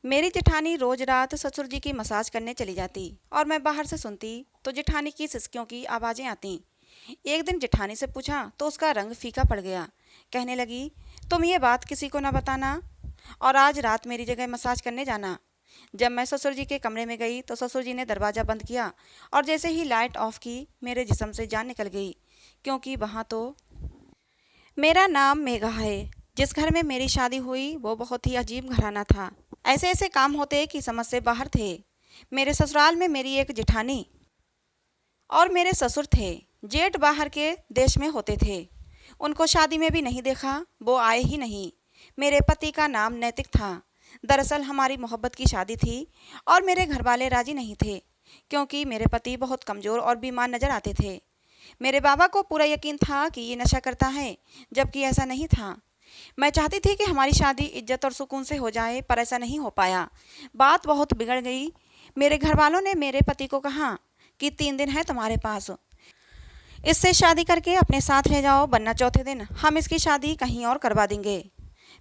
मेरी जेठानी रोज रात ससुर जी की मसाज करने चली जाती और मैं बाहर से सुनती तो जेठानी की सिसकियों की आवाजें आती। एक दिन जेठानी से पूछा तो उसका रंग फीका पड़ गया। कहने लगी, तुम ये बात किसी को ना बताना और आज रात मेरी जगह मसाज करने जाना। जब मैं ससुर जी के कमरे में गई तो ससुर जी ने दरवाज़ा बंद किया और जैसे ही लाइट ऑफ की मेरे जिस्म से जान निकल गई, क्योंकि वहाँ तो मेरा नाम मेघा है। जिस घर में मेरी शादी हुई वो बहुत ही अजीब घराना था। ऐसे ऐसे काम होते कि समझ से बाहर थे। मेरे ससुराल में मेरी एक जेठानी और मेरे ससुर थे। जेठ बाहर के देश में होते थे। उनको शादी में भी नहीं देखा, वो आए ही नहीं। मेरे पति का नाम नैतिक था। दरअसल हमारी मोहब्बत की शादी थी और मेरे घर वाले राजी नहीं थे, क्योंकि मेरे पति बहुत कमज़ोर और बीमार नज़र आते थे। मेरे बाबा को पूरा यकीन था कि ये नशा करता है, जबकि ऐसा नहीं था। मैं चाहती थी कि हमारी शादी इज्जत और सुकून से हो जाए, पर ऐसा नहीं हो पाया। बात बहुत बिगड़ गई। मेरे घर वालों ने मेरे पति को कहा कि 3 दिन है तुम्हारे पास, इससे शादी करके अपने साथ ले जाओ, वरना चौथे दिन हम इसकी शादी कहीं और करवा देंगे।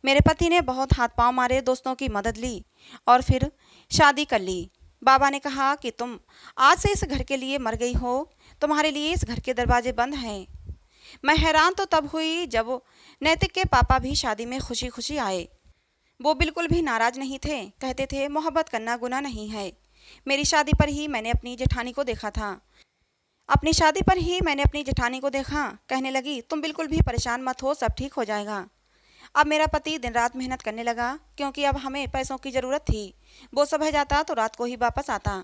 मेरे पति ने बहुत हाथ पांव मारे, दोस्तों की मदद ली और फिर शादी कर ली। बाबा ने कहा कि तुम आज से इस घर के लिए मर गई हो, तुम्हारे लिए इस घर के दरवाजे बंद हैं। मैं हैरान तो तब हुई जब नैतिक के पापा भी शादी में खुशी खुशी आए। वो बिल्कुल भी नाराज नहीं थे, कहते थे मोहब्बत करना गुनाह नहीं है। मेरी शादी पर ही मैंने अपनी जेठानी को देखा था। अपनी शादी पर ही मैंने अपनी जेठानी को देखा। कहने लगी, तुम बिल्कुल भी परेशान मत हो, सब ठीक हो जाएगा। अब मेरा पति दिन रात मेहनत करने लगा, क्योंकि अब हमें पैसों की ज़रूरत थी। वो सुबह जाता तो रात को ही वापस आता।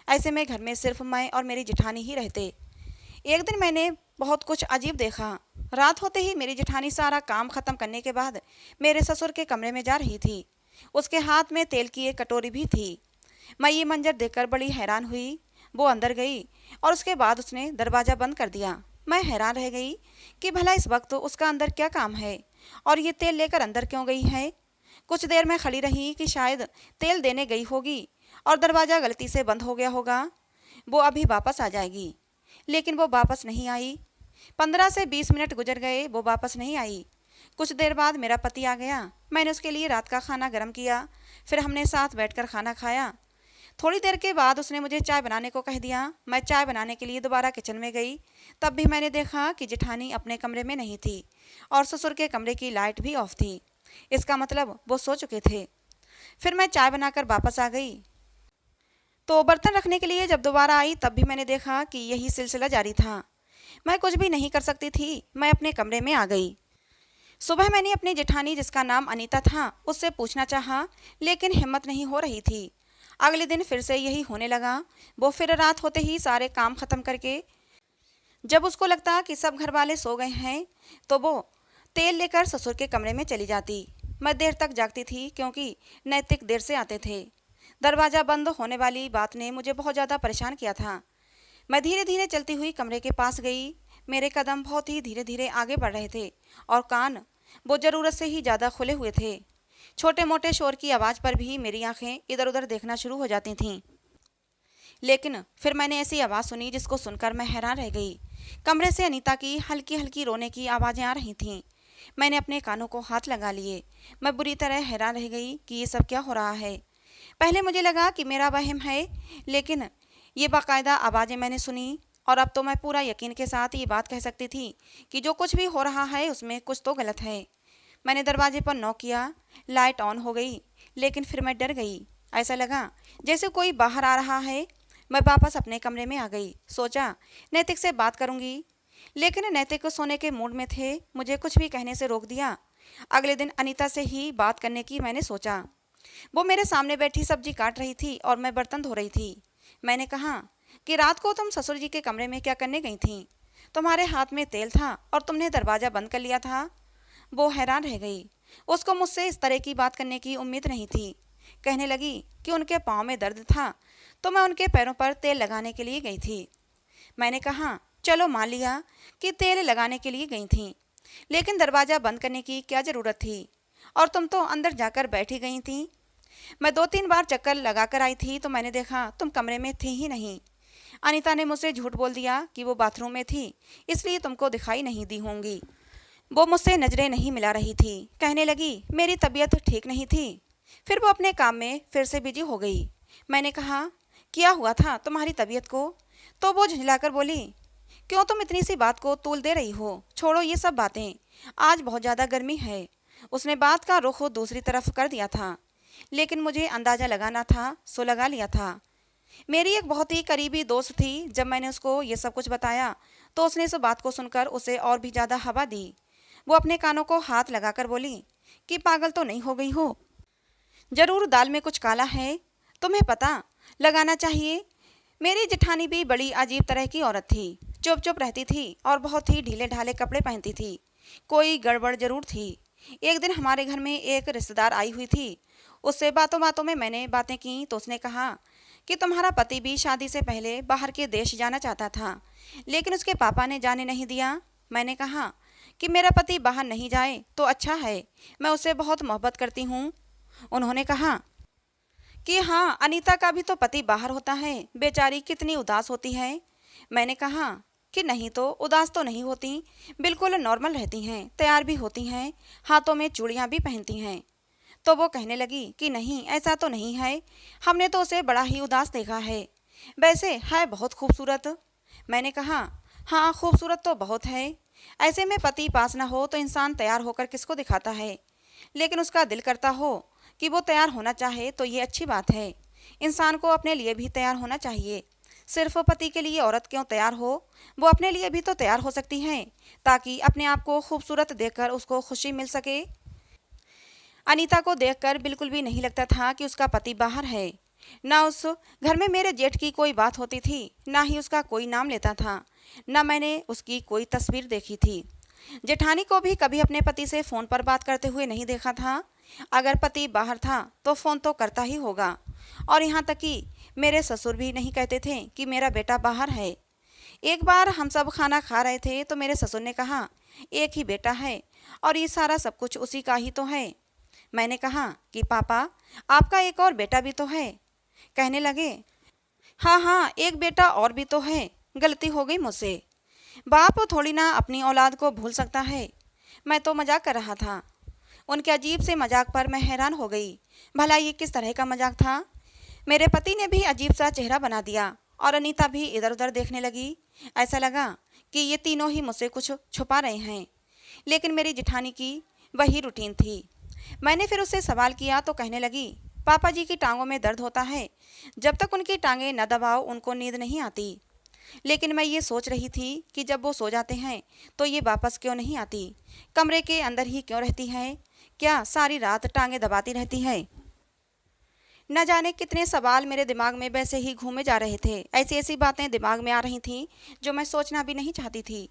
ऐसे में घर में सिर्फ मैं और मेरी जेठानी ही रहते। एक दिन मैंने बहुत कुछ अजीब देखा। रात होते ही मेरी जेठानी सारा काम ख़त्म करने के बाद मेरे ससुर के कमरे में जा रही थी। उसके हाथ में तेल की एक कटोरी भी थी। मैं ये मंजर देखकर बड़ी हैरान हुई। वो अंदर गई और उसके बाद उसने दरवाज़ा बंद कर दिया। मैं हैरान रह गई कि भला इस वक्त उसका अंदर क्या काम है और ये तेल लेकर अंदर क्यों गई है। कुछ देर मैं खड़ी रही कि शायद तेल देने गई होगी और दरवाज़ा गलती से बंद हो गया होगा, वो अभी वापस आ जाएगी। लेकिन वो वापस नहीं आई। 15 से 20 मिनट गुजर गए, वो वापस नहीं आई। कुछ देर बाद मेरा पति आ गया। मैंने उसके लिए रात का खाना गर्म किया, फिर हमने साथ बैठकर खाना खाया। थोड़ी देर के बाद उसने मुझे चाय बनाने को कह दिया। मैं चाय बनाने के लिए दोबारा किचन में गई। तब भी मैंने देखा कि जेठानी अपने कमरे में नहीं थी और ससुर के कमरे की लाइट भी ऑफ थी। इसका मतलब वो सो चुके थे। फिर मैं चाय बनाकर वापस आ गई तो बर्तन रखने के लिए जब दोबारा आई तब भी मैंने देखा कि यही सिलसिला जारी था। मैं कुछ भी नहीं कर सकती थी। मैं अपने कमरे में आ गई। सुबह मैंने अपनी जेठानी, जिसका नाम अनीता था, उससे पूछना चाहा, लेकिन हिम्मत नहीं हो रही थी। अगले दिन फिर से यही होने लगा। वो फिर रात होते ही सारे काम ख़त्म करके जब उसको लगता कि सब घर वाले सो गए हैं तो वो तेल लेकर ससुर के कमरे में चली जाती। मैं देर तक जागती थी, क्योंकि नैतिक देर से आते थे। दरवाज़ा बंद होने वाली बात ने मुझे बहुत ज़्यादा परेशान किया था। मैं धीरे धीरे चलती हुई कमरे के पास गई। मेरे कदम बहुत ही धीरे धीरे आगे बढ़ रहे थे और कान वो ज़रूरत से ही ज़्यादा खुले हुए थे। छोटे मोटे शोर की आवाज़ पर भी मेरी आंखें इधर उधर देखना शुरू हो जाती थीं। लेकिन फिर मैंने ऐसी आवाज़ सुनी जिसको सुनकर मैं हैरान रह गई। कमरे से अनीता की हल्की हल्की रोने की आवाज़ें आ रही थीं। मैंने अपने कानों को हाथ लगा लिए। मैं बुरी तरह हैरान रह गई कि ये सब क्या हो रहा है। पहले मुझे लगा कि मेरा वहम है, लेकिन ये बाकायदा आवाज़ें मैंने सुनी और अब तो मैं पूरा यकीन के साथ ये बात कह सकती थी कि जो कुछ भी हो रहा है उसमें कुछ तो गलत है। मैंने दरवाजे पर नॉक किया। लाइट ऑन हो गई, लेकिन फिर मैं डर गई। ऐसा लगा जैसे कोई बाहर आ रहा है। मैं वापस अपने कमरे में आ गई। सोचा नैतिक से बात करूंगी, लेकिन नैतिक को सोने के मूड में थे। मुझे कुछ भी कहने से रोक दिया। अगले दिन अनीता से ही बात करने की मैंने सोचा। वो मेरे सामने बैठी सब्जी काट रही थी और मैं बर्तन धो रही थी। मैंने कहा कि रात को तुम ससुर जी के कमरे में क्या करने गई थी? तुम्हारे हाथ में तेल था और तुमने दरवाज़ा बंद कर लिया था। वो हैरान रह गई। उसको मुझसे इस तरह की बात करने की उम्मीद नहीं थी। कहने लगी कि उनके पाँव में दर्द था तो मैं उनके पैरों पर तेल लगाने के लिए गई थी। मैंने कहा, चलो मान लिया कि तेल लगाने के लिए गई थी, लेकिन दरवाज़ा बंद करने की क्या ज़रूरत थी? और तुम तो अंदर जाकर बैठी गई थी। मैं 2-3 बार चक्कर लगाकर आई थी तो मैंने देखा तुम कमरे में थी ही नहीं। अनीता ने मुझसे झूठ बोल दिया कि वो बाथरूम में थी, इसलिए तुमको दिखाई नहीं दी होंगी। वो मुझसे नज़रें नहीं मिला रही थी। कहने लगी मेरी तबीयत ठीक नहीं थी। फिर वो अपने काम में फिर से बिजी हो गई। मैंने कहा, क्या हुआ था तुम्हारी तबीयत को? तो वो झुंझलाकर बोली, क्यों तुम इतनी सी बात को तूल दे रही हो? छोड़ो ये सब बातें, आज बहुत ज़्यादा गर्मी है। उसने बात का रुख दूसरी तरफ कर दिया था, लेकिन मुझे अंदाज़ा लगाना था सो लगा लिया था। मेरी एक बहुत ही करीबी दोस्त थी। जब मैंने उसको ये सब कुछ बताया तो उसने इस बात को सुनकर उसे और भी ज़्यादा हवा दी। वो अपने कानों को हाथ लगाकर बोली कि पागल तो नहीं हो गई हो? जरूर दाल में कुछ काला है, तुम्हें पता लगाना चाहिए। मेरी जेठानी भी बड़ी अजीब तरह की औरत थी। चुप चुप रहती थी और बहुत ही ढीले ढाले कपड़े पहनती थी। कोई गड़बड़ जरूर थी। एक दिन हमारे घर में एक रिश्तेदार आई हुई थी। उससे बातों बातों में मैंने बातें की तो उसने कहा कि तुम्हारा पति भी शादी से पहले बाहर के देश जाना चाहता था, लेकिन उसके पापा ने जाने नहीं दिया। मैंने कहा कि मेरा पति बाहर नहीं जाए तो अच्छा है, मैं उससे बहुत मोहब्बत करती हूँ। उन्होंने कहा कि हाँ, अनीता का भी तो पति बाहर होता है, बेचारी कितनी उदास होती है। मैंने कहा कि नहीं, तो उदास तो नहीं होती, बिल्कुल नॉर्मल रहती हैं, तैयार भी होती हैं, हाथों में चूड़ियाँ भी पहनती हैं। तो वो कहने लगी कि नहीं, ऐसा तो नहीं है, हमने तो उसे बड़ा ही उदास देखा है, वैसे है बहुत खूबसूरत। मैंने कहा हाँ, खूबसूरत तो बहुत है। ऐसे में पति पास ना हो तो इंसान तैयार होकर किसको दिखाता है, लेकिन उसका दिल करता हो कि वो तैयार होना चाहे तो ये अच्छी बात है। इंसान को अपने लिए भी तैयार होना चाहिए। सिर्फ पति के लिए औरत क्यों तैयार हो, वो अपने लिए भी तो तैयार हो सकती है, ताकि अपने आप को खूबसूरत देखकर उसको खुशी मिल सके। अनीता को देखकर बिल्कुल भी नहीं लगता था कि उसका पति बाहर है। ना उस घर में मेरे जेठ की कोई बात होती थी, ना ही उसका कोई नाम लेता था, ना मैंने उसकी कोई तस्वीर देखी थी। जेठानी को भी कभी अपने पति से फ़ोन पर बात करते हुए नहीं देखा था। अगर पति बाहर था तो फ़ोन तो करता ही होगा। और यहाँ तक कि मेरे ससुर भी नहीं कहते थे कि मेरा बेटा बाहर है। एक बार हम सब खाना खा रहे थे तो मेरे ससुर ने कहा, एक ही बेटा है और ये सारा सब कुछ उसी का ही तो है। मैंने कहा कि पापा, आपका एक और बेटा भी तो है। कहने लगे, हाँ हाँ, एक बेटा और भी तो है, गलती हो गई मुझसे। बाप थोड़ी ना अपनी औलाद को भूल सकता है। मैं तो मजाक कर रहा था। उनके अजीब से मजाक पर मैं हैरान हो गई। भला ये किस तरह का मजाक था? मेरे पति ने भी अजीब सा चेहरा बना दिया और अनीता भी इधर उधर देखने लगी। ऐसा लगा कि ये तीनों ही मुझसे कुछ छुपा रहे हैं। लेकिन मेरी जिठानी की वही रूटीन थी। मैंने फिर उससे सवाल किया तो कहने लगी, पापा जी की टांगों में दर्द होता है, जब तक उनकी टांगें न दबाओ उनको नींद नहीं आती। लेकिन मैं ये सोच रही थी कि जब वो सो जाते हैं तो ये वापस क्यों नहीं आती, कमरे के अंदर ही क्यों रहती है, क्या सारी रात टांगें दबाती रहती है? न जाने कितने सवाल मेरे दिमाग में वैसे ही घूमे जा रहे थे। ऐसी ऐसी बातें दिमाग में आ रही थीं जो मैं सोचना भी नहीं चाहती थी।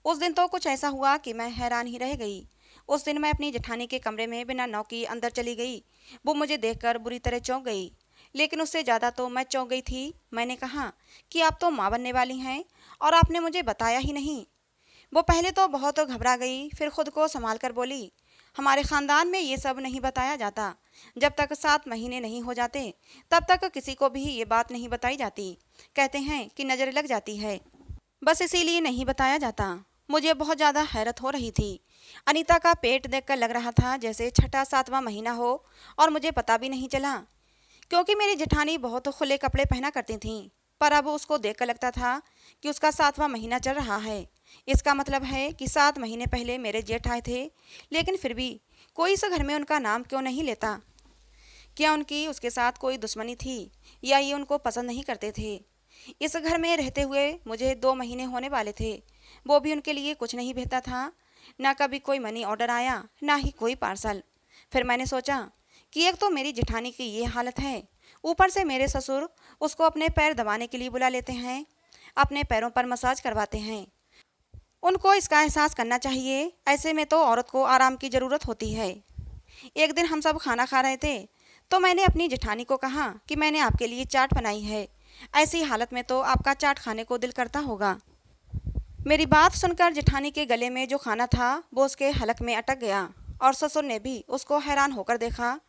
उस दिन तो कुछ ऐसा हुआ कि मैं हैरान ही रह गई। उस दिन मैं अपनी जेठानी के कमरे में बिना नौकी अंदर चली गई। वो मुझे देखकर बुरी तरह चौंक गई, लेकिन उससे ज़्यादा तो मैं चौंक गई थी। मैंने कहा कि आप तो माँ बनने वाली हैं और आपने मुझे बताया ही नहीं। वो पहले तो बहुत घबरा गई, फिर खुद को संभाल कर बोली, हमारे ख़ानदान में ये सब नहीं बताया जाता। जब तक 7 महीने नहीं हो जाते तब तक किसी को भी ये बात नहीं बताई जाती। कहते हैं कि नज़र लग जाती है, बस इसीलिए नहीं बताया जाता। मुझे बहुत ज़्यादा हैरत हो रही थी। अनीता का पेट देखकर लग रहा था जैसे छठा 7वां महीना हो और मुझे पता भी नहीं चला, क्योंकि मेरी जेठानी बहुत खुले कपड़े पहना करती थीं। पर अब उसको देखकर लगता था कि उसका 7वां महीना चल रहा है। इसका मतलब है कि 7 महीने पहले मेरे जेठ आए थे, लेकिन फिर भी कोई इस घर में उनका नाम क्यों नहीं लेता? क्या उनकी उसके साथ कोई दुश्मनी थी, या ये उनको पसंद नहीं करते थे? इस घर में रहते हुए मुझे 2 महीने होने वाले थे, वो भी उनके लिए कुछ नहीं भेजता था। ना कभी कोई मनी ऑर्डर आया, ना ही कोई पार्सल। फिर मैंने सोचा कि एक तो मेरी जेठानी की ये हालत है, ऊपर से मेरे ससुर उसको अपने पैर दबाने के लिए बुला लेते हैं, अपने पैरों पर मसाज करवाते हैं। उनको इसका एहसास करना चाहिए, ऐसे में तो औरत को आराम की ज़रूरत होती है। एक दिन हम सब खाना खा रहे थे तो मैंने अपनी जेठानी को कहा कि मैंने आपके लिए चाट बनाई है, ऐसी हालत में तो आपका चाट खाने को दिल करता होगा। मेरी बात सुनकर जेठानी के गले में जो खाना था वो उसके हलक में अटक गया और ससुर ने भी उसको हैरान होकर देखा।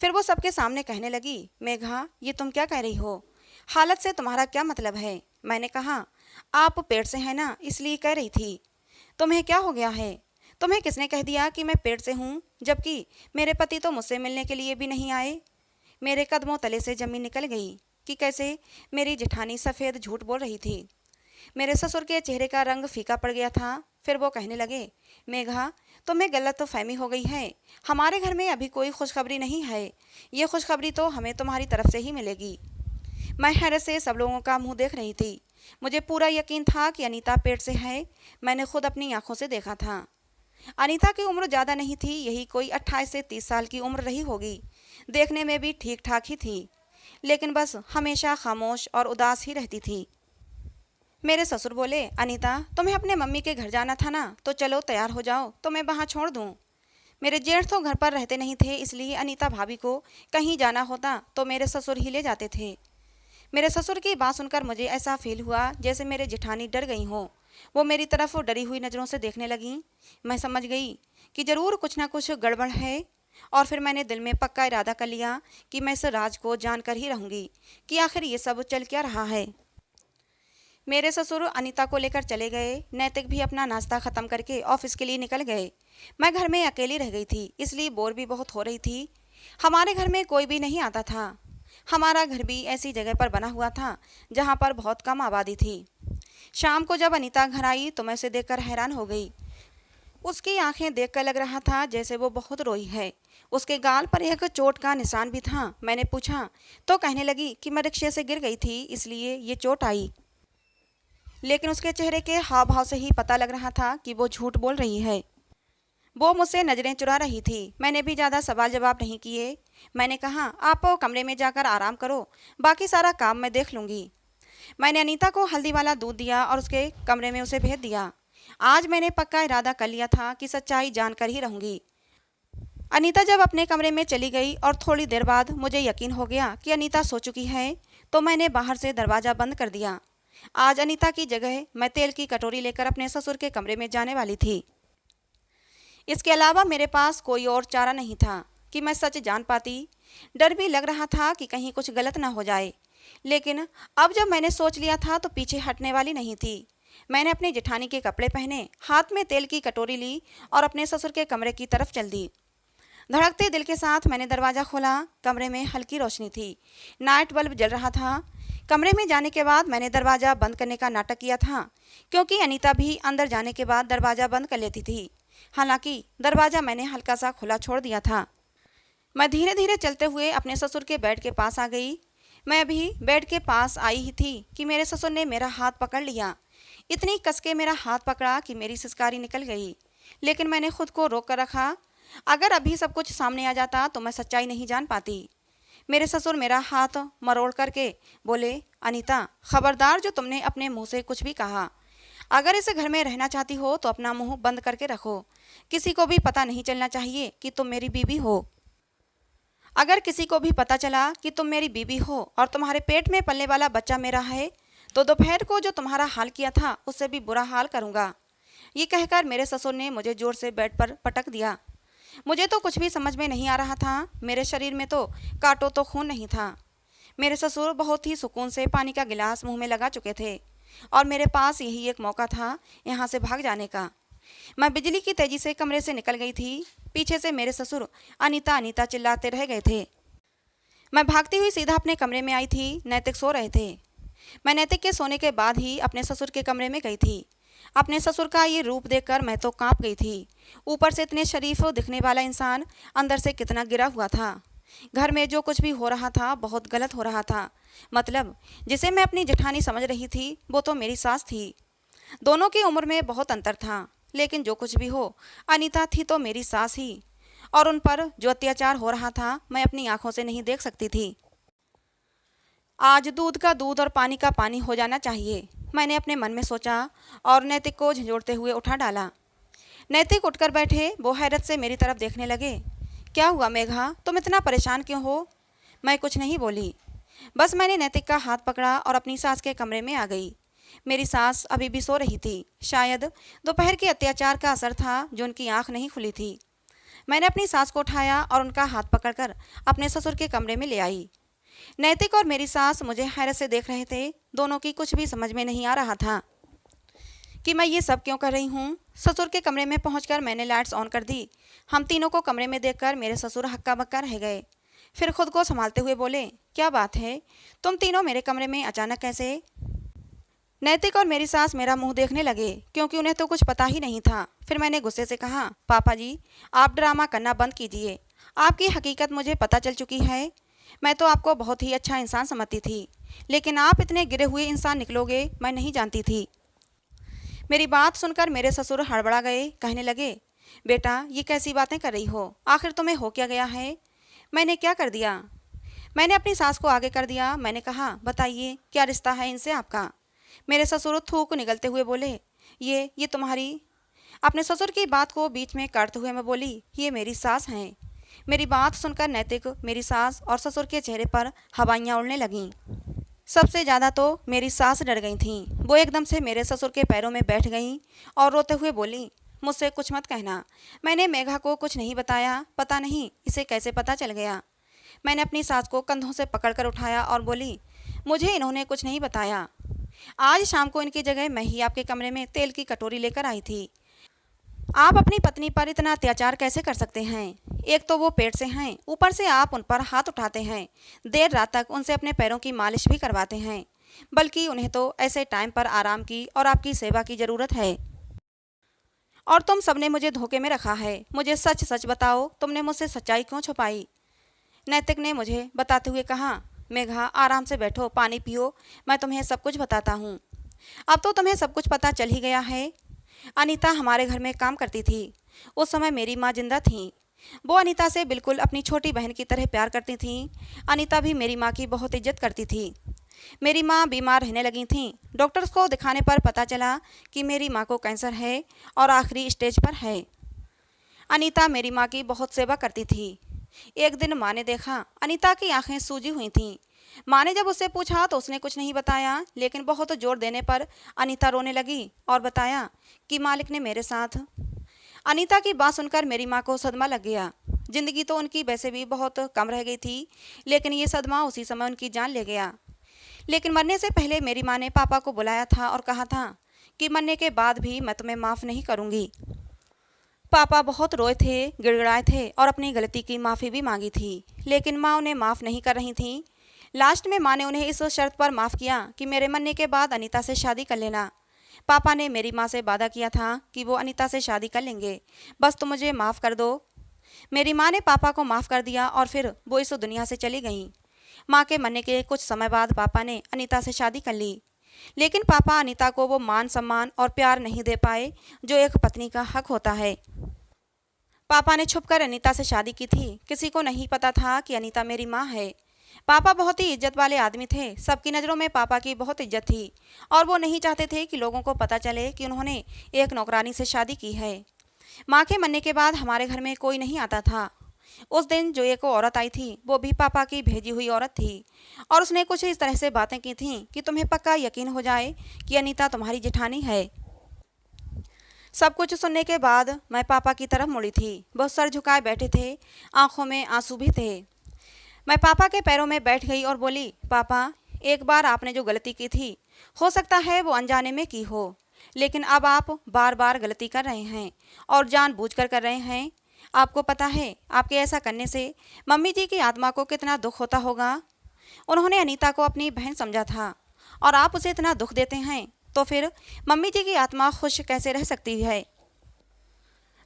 फिर वो सबके सामने कहने लगी, मेघा, ये तुम क्या कह रही हो? हालत से तुम्हारा क्या मतलब है? मैंने कहा, आप पेट से है ना, इसलिए कह रही थी। तुम्हें क्या हो गया है? तुम्हें किसने कह दिया कि मैं पेट से हूँ, जबकि मेरे पति तो मुझसे मिलने के लिए भी नहीं आए। मेरे कदमों तले से जमीन निकल गई कि कैसे मेरी जेठानी सफ़ेद झूठ बोल रही थी। मेरे ससुर के चेहरे का रंग फीका पड़ गया था। फिर वो कहने लगे, मेघा, तुम्हें गलत फहमी हो गई है। हमारे घर में अभी कोई खुशखबरी नहीं है। ये खुशखबरी तो हमें तुम्हारी तरफ से ही मिलेगी। मैं हैरत से सब लोगों का मुंह देख रही थी। मुझे पूरा यकीन था कि अनीता पेट से है। मैंने खुद अपनी आंखों से देखा था। अनीता की उम्र ज़्यादा नहीं थी, यही कोई 28 से 30 साल की उम्र रही होगी। देखने में भी ठीक ठाक ही थी, लेकिन बस हमेशा खामोश और उदास ही रहती थी। मेरे ससुर बोले, अनीता, तुम्हें अपने मम्मी के घर जाना था ना, तो चलो तैयार हो जाओ, तो मैं वहाँ छोड़ दूँ। मेरे जेठ तो घर पर रहते नहीं थे, इसलिए अनीता भाभी को कहीं जाना होता तो मेरे ससुर ही ले जाते थे। मेरे ससुर की बात सुनकर मुझे ऐसा फील हुआ जैसे मेरे जेठानी डर गई हो। वो मेरी तरफ डरी हुई नज़रों से देखने लगी। मैं समझ गई कि ज़रूर कुछ ना कुछ गड़बड़ है, और फिर मैंने दिल में पक्का इरादा कर लिया कि मैं इस राज को जानकर ही रहूँगी कि आखिर ये सब चल क्या रहा है। मेरे ससुर अनीता को लेकर चले गए। नैतिक भी अपना नाश्ता ख़त्म करके ऑफिस के लिए निकल गए। मैं घर में अकेली रह गई थी, इसलिए बोर भी बहुत हो रही थी। हमारे घर में कोई भी नहीं आता था। हमारा घर भी ऐसी जगह पर बना हुआ था जहाँ पर बहुत कम आबादी थी। शाम को जब अनीता घर आई तो मैं उसे देखकर हैरान हो गई। उसकी आंखें देखकर लग रहा था जैसे वो बहुत रोई है। उसके गाल पर एक चोट का निशान भी था। मैंने पूछा तो कहने लगी कि मैं रिक्शे से गिर गई थी, इसलिए ये चोट आई। लेकिन उसके चेहरे के हाव भाव से ही पता लग रहा था कि वो झूठ बोल रही है। वो मुझसे नज़रें चुरा रही थी। मैंने भी ज़्यादा सवाल जवाब नहीं किए। मैंने कहा, आप कमरे में जाकर आराम करो, बाकी सारा काम मैं देख लूँगी। मैंने अनीता को हल्दी वाला दूध दिया और उसके कमरे में उसे भेज दिया। आज मैंने पक्का इरादा कर लिया था कि सच्चाई जानकर ही रहूँगी। अनीता जब अपने कमरे में चली गई और थोड़ी देर बाद मुझे यकीन हो गया कि अनीता सो चुकी है, तो मैंने बाहर से दरवाज़ा बंद कर दिया। आज अनीता की जगह मैं तेल की कटोरी लेकर अपने ससुर के कमरे में जाने वाली थी। इसके अलावा मेरे पास कोई और चारा नहीं था कि मैं सच जान पाती। डर भी लग रहा था कि कहीं कुछ गलत ना हो जाए, लेकिन अब जब मैंने सोच लिया था तो पीछे हटने वाली नहीं थी। मैंने अपनी जेठानी के कपड़े पहने, हाथ में तेल की कटोरी ली और अपने ससुर के कमरे की तरफ चल दी। धड़कते दिल के साथ मैंने दरवाज़ा खोला। कमरे में हल्की रोशनी थी, नाइट बल्ब जल रहा था। कमरे में जाने के बाद मैंने दरवाज़ा बंद करने का नाटक किया था, क्योंकि अनीता भी अंदर जाने के बाद दरवाज़ा बंद कर लेती थी। हालांकि दरवाज़ा मैंने हल्का सा खुला छोड़ दिया था। मैं धीरे धीरे चलते हुए अपने ससुर के बेड के पास आ गई। मैं अभी बेड के पास आई ही थी कि मेरे ससुर ने मेरा हाथ पकड़ लिया। इतनी कस के मेरा हाथ पकड़ा कि मेरी सिसकारी निकल गई, लेकिन मैंने खुद को रोक कर रखा। अगर अभी सब कुछ सामने आ जाता तो मैं सच्चाई नहीं जान पाती। मेरे ससुर मेरा हाथ मरोड़ करके बोले, अनीता, खबरदार जो तुमने अपने मुंह से कुछ भी कहा। अगर इस घर में रहना चाहती हो तो अपना मुंह बंद करके रखो। किसी को भी पता नहीं चलना चाहिए कि तुम मेरी बीवी हो। अगर किसी को भी पता चला कि तुम मेरी बीवी हो और तुम्हारे पेट में पलने वाला बच्चा मेरा है, तो दोपहर को जो तुम्हारा हाल किया था उससे भी बुरा हाल करूँगा। ये कहकर मेरे ससुर ने मुझे जोर से बेड पर पटक दिया। मुझे तो कुछ भी समझ में नहीं आ रहा था। मेरे शरीर में तो कांटों तो खून नहीं था। मेरे ससुर बहुत ही सुकून से पानी का गिलास मुंह में लगा चुके थे और मेरे पास यही एक मौका था यहाँ से भाग जाने का। मैं बिजली की तेजी से कमरे से निकल गई थी। पीछे से मेरे ससुर अनीता अनीता चिल्लाते रह गए थे। मैं भागती हुई सीधा अपने कमरे में आई थी। नैतिक सो रहे थे। मैं नैतिक के सोने के बाद ही अपने ससुर के कमरे में गई थी। अपने ससुर का ये रूप देखकर मैं तो कांप गई थी। ऊपर से इतने शरीफ दिखने वाला इंसान अंदर से कितना गिरा हुआ था। घर में जो कुछ भी हो रहा था बहुत गलत हो रहा था। मतलब जिसे मैं अपनी जेठानी समझ रही थी वो तो मेरी सास थी। दोनों की उम्र में बहुत अंतर था, लेकिन जो कुछ भी हो, अनीता थी तो मेरी सास ही, और उन पर जो अत्याचार हो रहा था मैं अपनी आंखों से नहीं देख सकती थी। आज दूध का दूध और पानी का पानी हो जाना चाहिए, मैंने अपने मन में सोचा और नैतिक को झंझोड़ते हुए उठा डाला। नैतिक उठकर बैठे। वो हैरत से मेरी तरफ देखने लगे। क्या हुआ मेघा, तुम इतना परेशान क्यों हो? मैं कुछ नहीं बोली। बस मैंने नैतिक का हाथ पकड़ा और अपनी सास के कमरे में आ गई। मेरी सास अभी भी सो रही थी। शायद दोपहर के अत्याचार का असर था जो उनकी आंख नहीं खुली थी। मैंने अपनी सास को उठाया और उनका हाथ पकड़कर अपने ससुर के कमरे में ले आई। नैतिक और मेरी सास मुझे हैरत से देख रहे थे। दोनों की कुछ भी समझ में नहीं आ रहा था कि मैं ये सब क्यों कर रही हूँ। ससुर के कमरे में पहुंचकर मैंने लाइट्स ऑन कर दी। हम तीनों को कमरे में देखकर मेरे ससुर हक्का बक्का रह गए। फिर खुद को संभालते हुए बोले, क्या बात है, तुम तीनों मेरे कमरे में अचानक कैसे। नैतिक और मेरी सास मेरा मुंह देखने लगे, क्योंकि उन्हें तो कुछ पता ही नहीं था। फिर मैंने गुस्से से कहा, पापा जी, आप ड्रामा करना बंद कीजिए। आपकी हकीकत मुझे पता चल चुकी है। मैं तो आपको बहुत ही अच्छा इंसान समझती थी, लेकिन आप इतने गिरे हुए इंसान निकलोगे मैं नहीं जानती थी। मेरी बात सुनकर मेरे ससुर हड़बड़ा गए। कहने लगे, बेटा ये कैसी बातें कर रही हो, आखिर तुम्हें हो क्या गया है। मैंने क्या कर दिया। मैंने अपनी सास को आगे कर दिया। मैंने कहा, बताइए क्या रिश्ता है इनसे आपका। मेरे ससुर थूक निगलते हुए बोले, ये तुम्हारी। अपने ससुर की बात को बीच में काटते हुए मैं बोली, ये मेरी सास हैं। मेरी बात सुनकर नैतिक, मेरी सास और ससुर के चेहरे पर हवाइयाँ उड़ने लगीं। सबसे ज़्यादा तो मेरी सास डर गई थीं। वो एकदम से मेरे ससुर के पैरों में बैठ गईं और रोते हुए बोली, मुझसे कुछ मत कहना। मैंने मेघा को कुछ नहीं बताया, पता नहीं इसे कैसे पता चल गया। मैंने अपनी सास को कंधों से पकड़कर उठाया और बोली, मुझे इन्होंने कुछ नहीं बताया। आज शाम को इनकी जगह मैं ही आपके कमरे में तेल की कटोरी लेकर आई थी। आप अपनी पत्नी पर इतना अत्याचार कैसे कर सकते हैं। एक तो वो पेट से हैं, ऊपर से आप उन पर हाथ उठाते हैं, देर रात तक उनसे अपने पैरों की मालिश भी करवाते हैं। बल्कि उन्हें तो ऐसे टाइम पर आराम की और आपकी सेवा की ज़रूरत है। और तुम सबने मुझे धोखे में रखा है। मुझे सच सच बताओ, तुमने मुझसे सच्चाई क्यों छुपाई। नैतिक ने मुझे बताते हुए कहा, मेघा आराम से बैठो, पानी पियो, मैं तुम्हें सब कुछ बताता हूँ। अब तो तुम्हें सब कुछ पता चल ही गया है। अनीता हमारे घर में काम करती थी। उस समय मेरी माँ जिंदा थी। वो अनीता से बिल्कुल अपनी छोटी बहन की तरह प्यार करती थी। अनीता भी मेरी माँ की बहुत इज्जत करती थी। मेरी माँ बीमार रहने लगी थी। डॉक्टर्स को दिखाने पर पता चला कि मेरी माँ को कैंसर है और आखिरी स्टेज पर है। अनीता मेरी माँ की बहुत सेवा करती थी। एक दिन माँ ने देखा अनीता की आंखें सूजी हुई थीं। माँ ने जब उससे पूछा तो उसने कुछ नहीं बताया, लेकिन बहुत जोर देने पर अनीता रोने लगी और बताया कि मालिक ने मेरे साथ। अनीता की बात सुनकर मेरी माँ को सदमा लग गया। जिंदगी तो उनकी वैसे भी बहुत कम रह गई थी, लेकिन ये सदमा उसी समय उनकी जान ले गया। लेकिन मरने से पहले मेरी माँ ने पापा को बुलाया था और कहा था कि मरने के बाद भी मैं तुम्हें माफ़ नहीं करूँगी। पापा बहुत रोए थे, गिड़गिड़ाए थे और अपनी गलती की माफ़ी भी मांगी थी, लेकिन माँ उन्हें माफ़ नहीं कर रही थी। लास्ट में माँ ने उन्हें इस शर्त पर माफ़ किया कि मेरे मरने के बाद अनीता से शादी कर लेना। पापा ने मेरी माँ से वादा किया था कि वो अनीता से शादी कर लेंगे, बस तुम मुझे माफ़ कर दो। मेरी माँ ने पापा को माफ़ कर दिया और फिर वो इस दुनिया से चली गई। माँ के मरने के कुछ समय बाद पापा ने अनीता से शादी कर ली, लेकिन पापा अनीता को वो मान सम्मान और प्यार नहीं दे पाए जो एक पत्नी का हक होता है। पापा ने छुपकर अनीता से शादी की थी। किसी को नहीं पता था कि अनीता मेरी माँ है। पापा बहुत ही इज्जत वाले आदमी थे। सबकी नज़रों में पापा की बहुत इज्जत थी और वो नहीं चाहते थे कि लोगों को पता चले कि उन्होंने एक नौकरानी से शादी की है। माँ के मरने के बाद हमारे घर में कोई नहीं आता था। उस दिन जो एक औरत आई थी वो भी पापा की भेजी हुई औरत थी और उसने कुछ इस तरह से बातें की थीं कि तुम्हें पक्का यकीन हो जाए कि अनीता तुम्हारी जेठानी है। सब कुछ सुनने के बाद मैं पापा की तरफ मुड़ी थी। वो सर झुकाए बैठे थे, आंखों में आंसू भी थे। मैं पापा के पैरों में बैठ गई और बोली, पापा एक बार आपने जो गलती की थी हो सकता है वो अनजाने में की हो, लेकिन अब आप बार बार गलती कर रहे हैं और जानबूझकर कर रहे हैं। आपको पता है आपके ऐसा करने से मम्मी जी की आत्मा को कितना दुख होता होगा। उन्होंने अनीता को अपनी बहन समझा था और आप उसे इतना दुख देते हैं, तो फिर मम्मी जी की आत्मा खुश कैसे रह सकती है।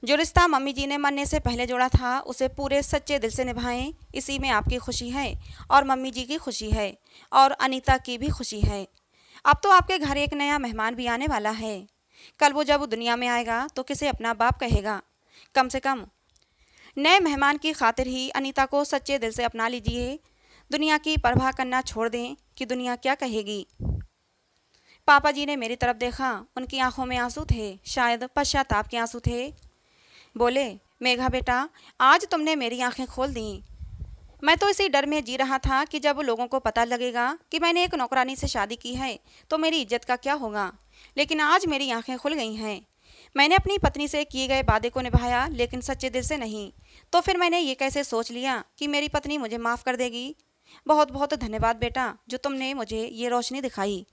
जो रिश्ता मम्मी जी ने मरने से पहले जोड़ा था उसे पूरे सच्चे दिल से निभाएं। इसी में आपकी खुशी है और मम्मी जी की खुशी है और अनीता की भी खुशी है। अब तो आपके घर एक नया मेहमान भी आने वाला है। कल वो जब दुनिया में आएगा तो किसे अपना बाप कहेगा। कम से कम नए मेहमान की खातिर ही अनीता को सच्चे दिल से अपना लीजिए। दुनिया की परवाह करना छोड़ दें कि दुनिया क्या कहेगी। पापा जी ने मेरी तरफ देखा। उनकी आंखों में आंसू थे, शायद पश्चाताप के आंसू थे। बोले, मेघा बेटा, आज तुमने मेरी आंखें खोल दी। मैं तो इसी डर में जी रहा था कि जब लोगों को पता लगेगा कि मैंने एक नौकरानी से शादी की है तो मेरी इज्जत का क्या होगा। लेकिन आज मेरी आंखें खुल गई हैं। मैंने अपनी पत्नी से किए गए वादे को निभाया, लेकिन सच्चे दिल से नहीं। तो फिर मैंने ये कैसे सोच लिया कि मेरी पत्नी मुझे माफ़ कर देगी। बहुत बहुत धन्यवाद बेटा, जो तुमने मुझे ये रोशनी दिखाई।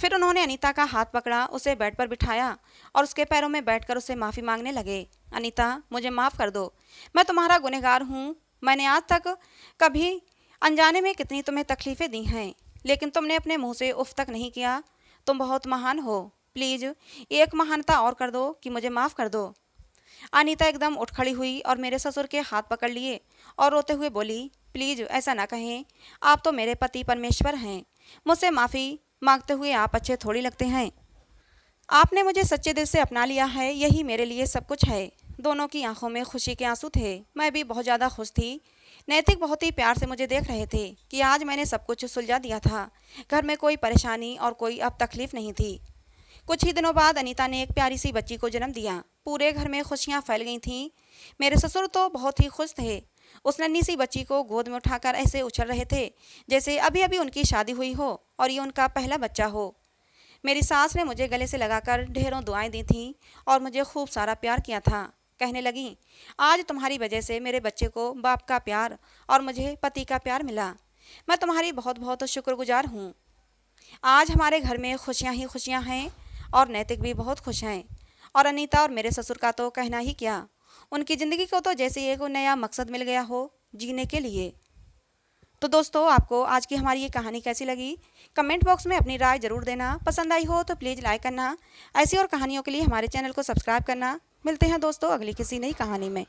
फिर उन्होंने अनीता का हाथ पकड़ा, उसे बेड पर बिठाया और उसके पैरों में बैठकर उससे माफ़ी मांगने लगे। अनीता, मुझे माफ़ कर दो, मैं तुम्हारा गुनहगार हूँ। मैंने आज तक कभी अनजाने में कितनी तुम्हें तकलीफ़ें दी हैं, लेकिन तुमने अपने मुंह से उफ तक नहीं किया। तुम बहुत महान हो। प्लीज़ एक महानता और कर दो कि मुझे माफ़ कर दो। अनीता एकदम उठ खड़ी हुई और मेरे ससुर के हाथ पकड़ लिए और रोते हुए बोली, प्लीज़ ऐसा ना कहें, आप तो मेरे पति परमेश्वर हैं। मुझसे माफ़ी मांगते हुए आप अच्छे थोड़ी लगते हैं। आपने मुझे सच्चे दिल से अपना लिया है, यही मेरे लिए सब कुछ है। दोनों की आंखों में खुशी के आंसू थे। मैं भी बहुत ज़्यादा खुश थी। नैतिक बहुत ही प्यार से मुझे देख रहे थे कि आज मैंने सब कुछ सुलझा दिया था। घर में कोई परेशानी और कोई अब तकलीफ नहीं थी। कुछ ही दिनों बाद अनीता ने एक प्यारी सी बच्ची को जन्म दिया। पूरे घर में खुशियां फैल गई थीं। मेरे ससुर तो बहुत ही खुश थे। उस नन्ही सी बच्ची को गोद में उठाकर ऐसे उछल रहे थे जैसे अभी अभी उनकी शादी हुई हो और ये उनका पहला बच्चा हो। मेरी सास ने मुझे गले से लगाकर ढेरों दुआएं दी थीं और मुझे खूब सारा प्यार किया था। कहने लगी, आज तुम्हारी वजह से मेरे बच्चे को बाप का प्यार और मुझे पति का प्यार मिला। मैं तुम्हारी बहुत बहुत शुक्रगुजार हूँ। आज हमारे घर में खुशियाँ ही खुशियाँ हैं और नैतिक भी बहुत खुश हैं। और अनीता और मेरे ससुर का तो कहना ही क्या, उनकी ज़िंदगी को तो जैसे एक नया मकसद मिल गया हो जीने के लिए। तो दोस्तों, आपको आज की हमारी ये कहानी कैसी लगी? कमेंट बॉक्स में अपनी राय ज़रूर देना। पसंद आई हो तो प्लीज़ लाइक करना। ऐसी और कहानियों के लिए हमारे चैनल को सब्सक्राइब करना। मिलते हैं दोस्तों अगली किसी नई कहानी में।